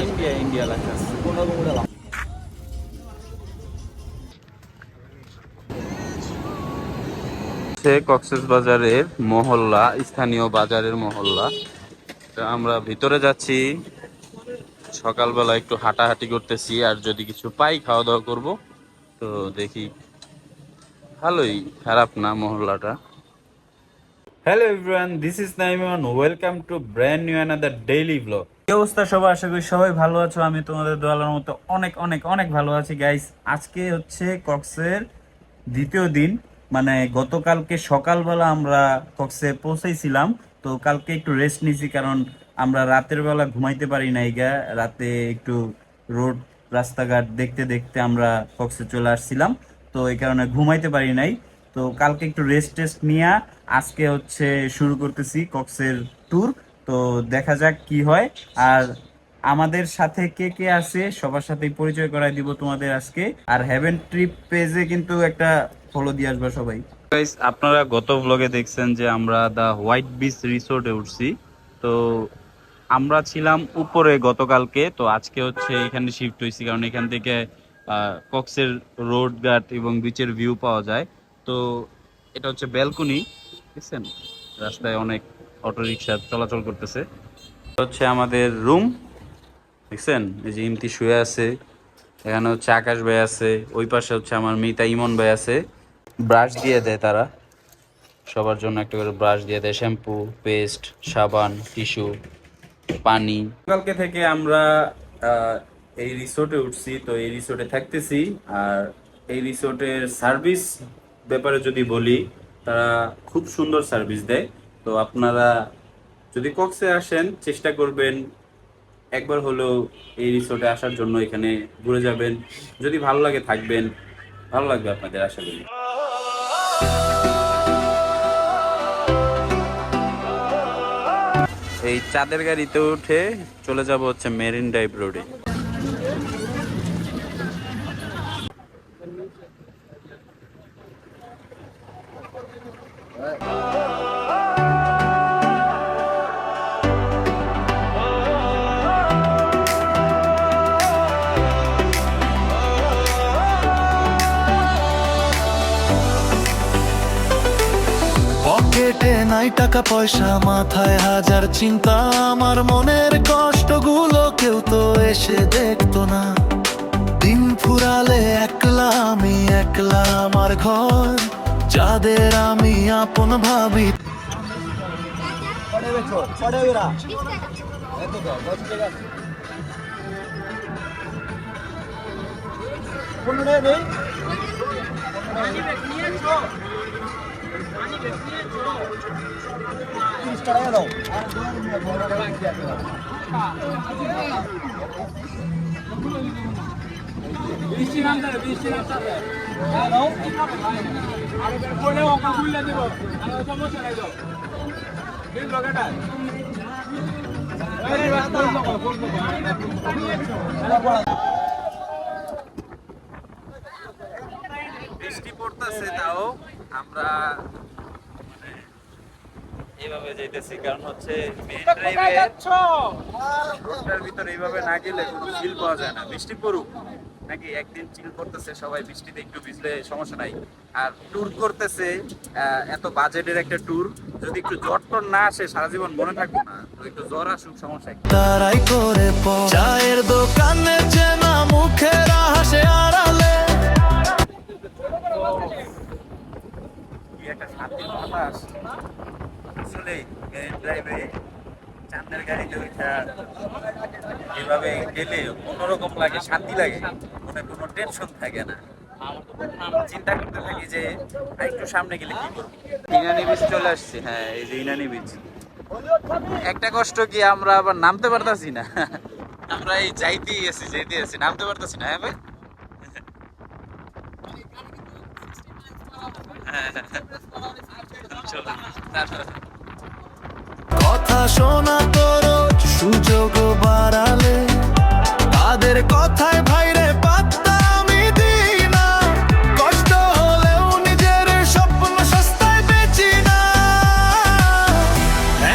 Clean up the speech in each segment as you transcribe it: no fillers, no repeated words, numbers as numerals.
India India লেখা আছে। কক্সবাজারের মহল্লা, স্থানীয় বাজারের মহল্লা। তো আমরা ভিতরে যাচ্ছি, সকালবেলা একটু হাঁটাহাঁটি করতেছি, আর যদি কিছু পাই খাওয়া দাওয়া করব। তো দেখি, ভালোই, খারাপ না মহল্লাটা। Hello everyone, this is Naiman, welcome to brand new another daily vlog. কি অবস্থা সবাই? আশা করি সবাই ভালো আছো। আমি তোমাদের দোয়ালার মতো অনেক অনেক অনেক ভালো আছি গাইস। আজকে হচ্ছে কক্সের দ্বিতীয় দিন, মানে গতকালকে সকালবেলা আমরা কক্সে পৌঁছেছিলাম। তো কালকে একটু রেস্ট নিয়েছি, কারণ আমরা রাতের বেলা ঘুমাইতে পারি নাই গা। রাতে একটু রোড রাস্তাঘাট দেখতে দেখতে আমরা কক্সে চলে আসছিলাম, তো এই কারণে ঘুমাইতে পারি নাই। তো কালকে একটু রেস্ট টেস্ট নিয়ে আজকে হচ্ছে শুরু করতেছি কক্সের ট্যুর। তো দেখা যাক কি হয়। আর আমাদের সাথে কে কে আছে সবার সাথেই পরিচয় করাই দিব তোমাদের আজকে। আর হেভেন ট্রিপ পেজে কিন্তু একটা ফলো দিয়ে আসবা সবাই। গাইস, আপনারা গত ব্লগে দেখছেন যে আমরা দা হোয়াইট বিচ রিসোর্টে উঠছি। তো আমরা ছিলাম উপরে গতকালকে, তো আজকে হচ্ছে এখানে শিফট হয়েছি, কারণ এখান থেকে কক্সের রোড ঘাট এবং বিচের ভিউ পাওয়া যায়। তো এটা হচ্ছে ব্যালকনি, দেখছেন রাস্তায় অনেক অটো রিক্সা চলাচল করতেছে। হচ্ছে আমাদের রুম, দেখছেন এই যে ইমতি শুয়ে আছে, এখানে হচ্ছে আকাশ ভাই আছে, ওই পাশে হচ্ছে আমার মিতা ইমন ভাই আছে। ব্রাশ দিয়ে দেয় তারা, সবার জন্য একটা করে ব্রাশ দিয়ে দেয়, শ্যাম্পু, পেস্ট, সাবান, টিস্যু, পানি। কালকে থেকে আমরা এই রিসোর্টে উঠছি, তো এই রিসোর্টে থাকতেছি। আর এই রিসোর্টের সার্ভিস ব্যাপারে যদি বলি, তারা খুব সুন্দর সার্ভিস দেয়। তো আপনারা যদি কক্সে আসেন, চেষ্টা করবেন একবার হলেও এই রিসোর্টে আসার জন্য, এখানে ঘুরে যাবেন। যদি ভালো লাগে থাকবেন, ভালো লাগবে আপনাদের, আশা করি। এই চাঁদের গাড়িতে উঠে চলে যাব হচ্ছে মেরিন ড্রাইভ রোডে। পকেটে নাই টাকা পয়সা, মাথায় হাজার চিন্তা, আমার মনের কষ্টগুলো কেউ তো এসে দেখতো না। দিন ফুরালে একলা আমি, একলা আমার ঘর, যাদের আমি আপন ভাবি। বৃষ্টি নামতে বৃষ্টি নামতে পরে ওকে খুললে দেবো, সমস্যা নাই। বৃষ্টি পড়তেছে, তাও আমরা এইভাবে যাইতেছি, কারণ হচ্ছে মেইন ড্রাইভে রোডটার ভিতরে এইভাবে না গেলে কোনো ফিল পাওয়া যায় না। বৃষ্টি পড়ুক নাকি, একদিন চিল করতেছে সবাই, বৃষ্টিতে একটু ভিজলে সমস্যা নাই। আর ট্যুর করতেছে, এত বাজেটের একটা ট্যুর, যদি একটু জ্বর টর না আসে সারা জীবন মনে থাকবো না। তো একটু জ্বর আসুক, সমস্যা কি। তারাই করে চায়ের দোকানে চেনা মুখের হাসে আড়ালে, কি একটা শান্তির বাতাস আসলে মেরিন ড্রাইভে চাঁদের গাড়িতে ওইটা এভাবে গেলে অন্যরকম লাগে, শান্তি লাগে, মনে কোনো টেনশন থাকে না। চিন্তা করতে থাকি যে একটু সামনে গেলে কি করবো। ইনানি বিচ চলে আসছি, হ্যাঁ এই যে ইনানি বিচ। একটা কষ্ট কি, আমরা আবার নামতে পারতাছি না। আমরা এই যাইতেই আছি, নামতে পারতাছি না। হ্যাঁ ভাই, কথা শোনা তোর সুযোগ বাড়ালে, তাদের কথায় ভাইরে পাত্তা আমি দিই না। কষ্ট হলেও নিজের স্বপ্ন সস্তায় বেচি না,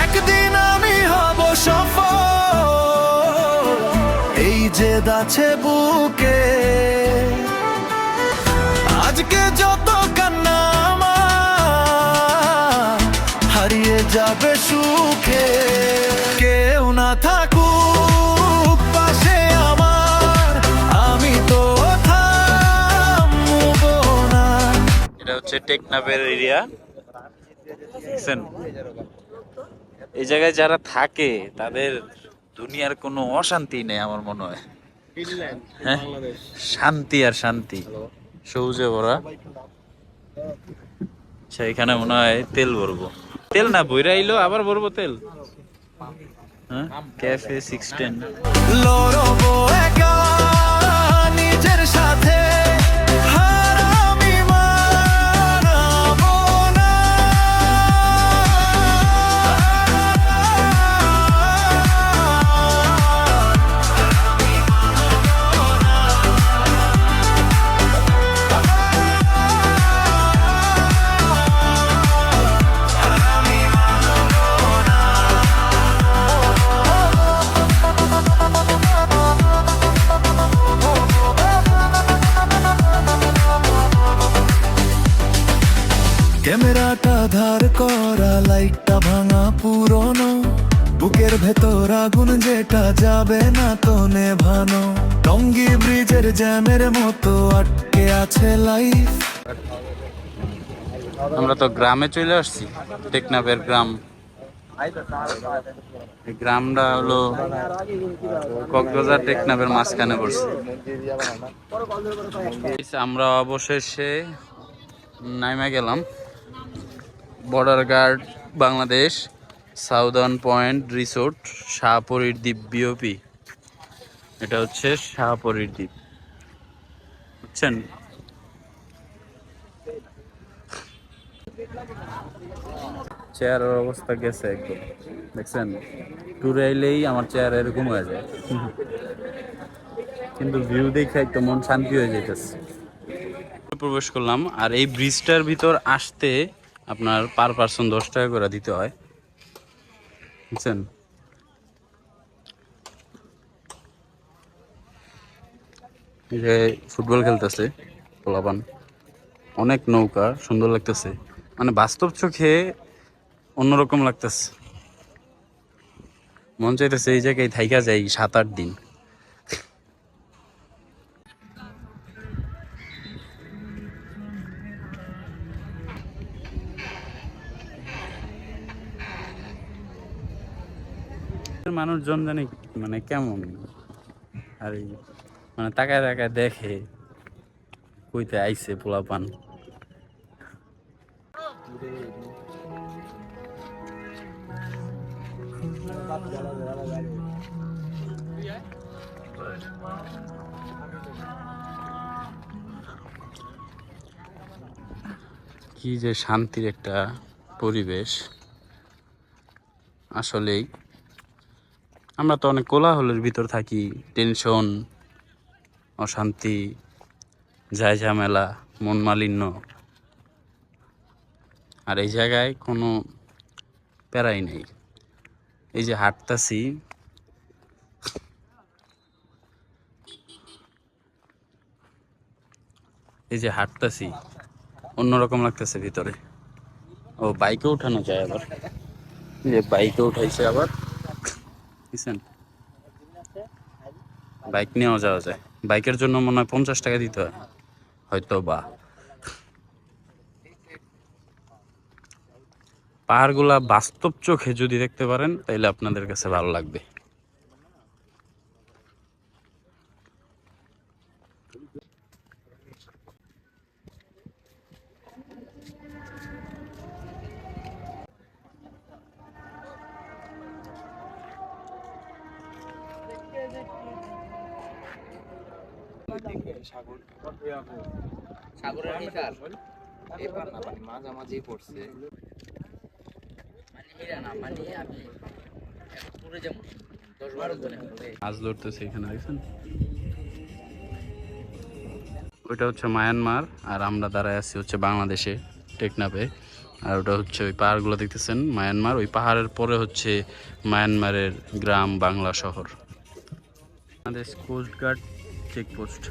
একদিন আমি হব সফল। জেদ আছে বুকে, আজকে যত কান্না আমার হারিয়ে যাবে সুখে। কেউ না থাকুক পাশে আমার, আমি তো থামবো না। এটা হচ্ছে টেকনাফের এরিয়া, দেখছেন? এই জায়গায় যারা থাকে তাদের দুনিয়ার কোনো অশান্তি নেই আমার মনে হয়। হ্যাঁ, শান্তি আর শান্তি, সবুজে ভরা। আচ্ছা, এখানে মনে হয় তেল ভরবো, তেল না বইরা আইলো আবার ভরবো তেল। হ্যাঁ, ক্যাফে 610। লড়বো একা নিজের সাথে, হার আমি মানবো না। ক্যামেরাটা ধার করা, লাইটটা ভাঙা পুরনো, বুকের ভেতর আগুন যেটা যাবে না তো নেভানো। টঙ্গী ব্রিজের জ্যামের মতো আটকে আছে লাইফ। আমরা তো গ্রামে চলে আসছি, টেকনাফের গ্রাম। এই গ্রামটা হলো কক্সবাজার টেকনাফের মাঝখানে পড়ছে। আমরা অবশেষে নাইমা গেলাম border guard Bangladesh, southern point resort, শাহপরীর দ্বীপ বিওপি। এটা হচ্ছে শাহপরীর দ্বীপ, বুঝছেন? চেয়ারের অবস্থা গেছে একদম, দেখছেন? ট্যুরে আইলেই আমার চেয়ার এরকম হয়ে যায়, কিন্তু ভিউ দেখে একটু মন শান্তি হয়ে যেতেছে। প্রবেশ করলাম, আর এই ব্রিজটার ভিতর আসতে আপনার পার পার্সন 10 টাকা করে দিতে হয়, বুঝছেন? এই যে ফুটবল খেলতেছে পোলাপান, অনেক নৌকা, সুন্দর লাগতেছে, মানে বাস্তব চোখে অন্যরকম লাগতেছে। মন চাইতেছে এই জায়গায় থাইকা যাই 7-8 দিন। মানুষজন জানি মানে কেমন, আর এই মানে তাকায় তাকায় দেখে কইতে আইছে পোলাপান। কি যে শান্তির একটা পরিবেশ। আসলেই আমরা তো অনেক কোলাহলের ভিতর থাকি, টেনশন, অশান্তি, যায় ঝামেলা, মন মালিন্য। আর এই জায়গায় কোনো প্যারাই নেই। এই যে হাঁটতাছি, অন্যরকম লাগতেছে ভিতরে। ও বাইকে উঠানো যায় আবার, যে বাইকে উঠাইছে আবার, বুঝছেন? বাইক নিয়েও যাওয়া যায়। বাইকের জন্য মনে হয় 50 টাকা দিতে হয় হয়তো বা। পাহাড়গুলা বাস্তব চোখে যদি দেখতে পারেন তাহলে আপনাদের কাছে ভালো লাগবে। সাগরের নিকার এবার না মানে মাঝামাঝি পড়ছে, মানে হীরা না, মানে আপনি পুরো যেমন 10-12 জনে মাছ ধরতেছে এখানে, দেখছেন? ওইটা হচ্ছে মায়ানমার, আর আমরা দাঁড়ায় আছি হচ্ছে বাংলাদেশে টেকনাফে। আর ওটা হচ্ছে ওই পাহাড়গুলো দেখতেছেন মায়ানমার, ওই পাহাড়ের পরে হচ্ছে মায়ানমারের গ্রাম বাংলা শহর। আমাদের কোস্ট গার্ড চেকপোস্ট।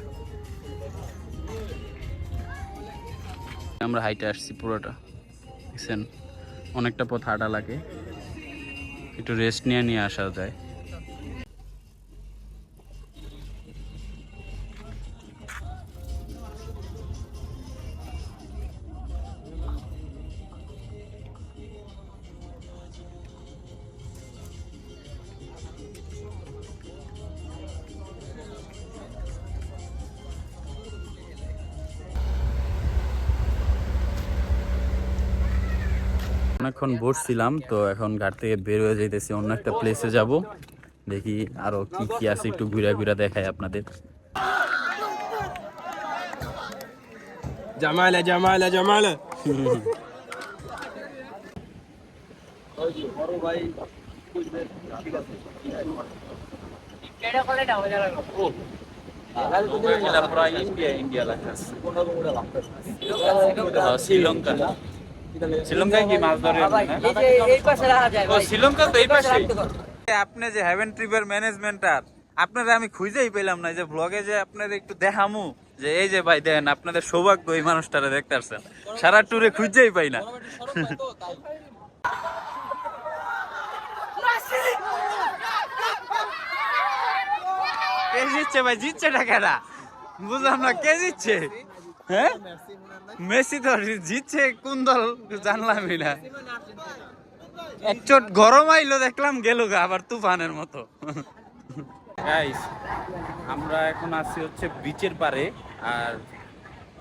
আমরা হাইটে আসছি পুরোটা, দেখছেন অনেকটা পথ হাঁটা লাগে, একটু রেস্ট নিয়ে নিয়ে আসা যায়। অনেকক্ষণ বসছিলাম, তো এখন ঘাট থেকে বের হয়ে যাইতেছি, অন্য একটা প্লেসে যাব। দেখি আরো কি কি আছে, একটু ঘুরা ঘুরা দেখাই আপনাদের। জামালা জামালা জামালা শ্রীলঙ্কা, শ্রীলঙ্কায় কি মাছ ধরে? শ্রীলঙ্কা তো এই পাশে। আপনি যে হেভেন ট্রিপের ম্যানেজমেন্টার, আপনারা আমি খুঁজেই পেলাম না, যে ব্লগে যে আপনাদের একটু দেখামু যে এই যে ভাই দেন, আপনাদের সৌভাগ্য এই মানুষটারে দেখতে আসছেন, সারা ট্যুরে খুঁজেই পাই না। কে জিতছে ভাই? জিতছে টাকাটা বুঝলাম না, কে জিতছে? হ্যাঁ মেসি তো জিতছে, কোন দল জানলামই না। এক চোট গরম আইলো দেখলাম, গেল গা আবার তুফানের মতো। গাইস, আমরা এখন আছি হচ্ছে বিচের পারে, আর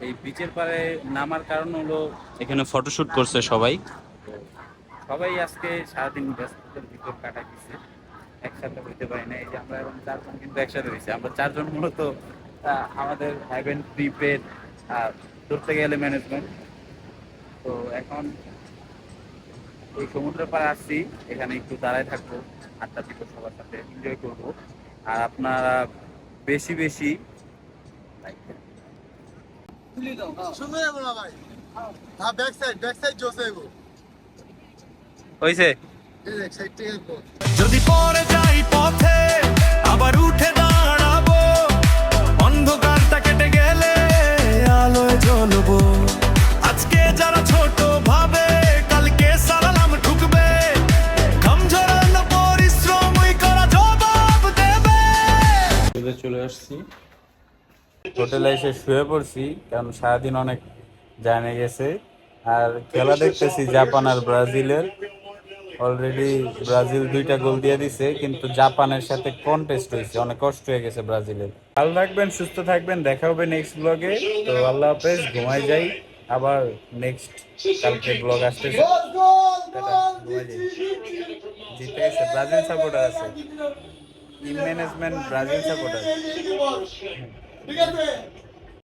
এই বিচের পারে নামার কারণ হলো এখানে ফটোশুট করছে সবাই। সবাই আজকে সারাদিন ব্যস্ততার ভিতর কাটাইছে, একসাথে হইতে পারি না। এই যে আমরা এখন 4 জন কিন্তু একসাথে হয়েছি, আমরা 4 জন মূলত আমাদের হেভেন ট্রিপের ধরতে গেলে ম্যানেজমেন্ট। তো এখন এই সমুদ্র পাড়ে আসছি, এখানে একটু দাঁড়ায় থাকবো, আড্ডা দিব, সবার সাথে এনজয় করবো। আর আপনারা বেশি বেশি হয়েছে। যদি পরে যাই পথে আবার উঠে দাঁড়াবো, অন্ধকারটা কেটে গেলে আলোয় জ্বলবো। আজকে যারা ছোট ভাবে কালকে সালাম ঠুকবে, ঘামঝরানো পরিশ্রমই করা জবাব দেবে। চলে আসছি হোটেলে, এসে শুয়ে পড়ছি, কারণ সারাদিন অনেক জানে গেছে। আর খেলা দেখতেছি জাপান আর ব্রাজিলের। অলরেডি ব্রাজিল 2টা গোল দিয়ে দিছে, কিন্তু জাপানের সাথে কন্টেস্ট হয়েছে, অনেক কষ্ট হয়ে গেছে ব্রাজিলের। ভালো থাকবেন, সুস্থ থাকবেন, দেখা হবে নেক্সট ব্লগে। তো আল্লাহ হাফেজ, ঘুমাই যাই, আবার নেক্সট কালকে ব্লগ আসতেছে। টাটা, ঘুমাই যাই। জিতে গেছে, ব্রাজিল সাপোর্টার আছে, টিম ম্যানেজমেন্ট ব্রাজিল সাপোর্টার। ঠিক আছে।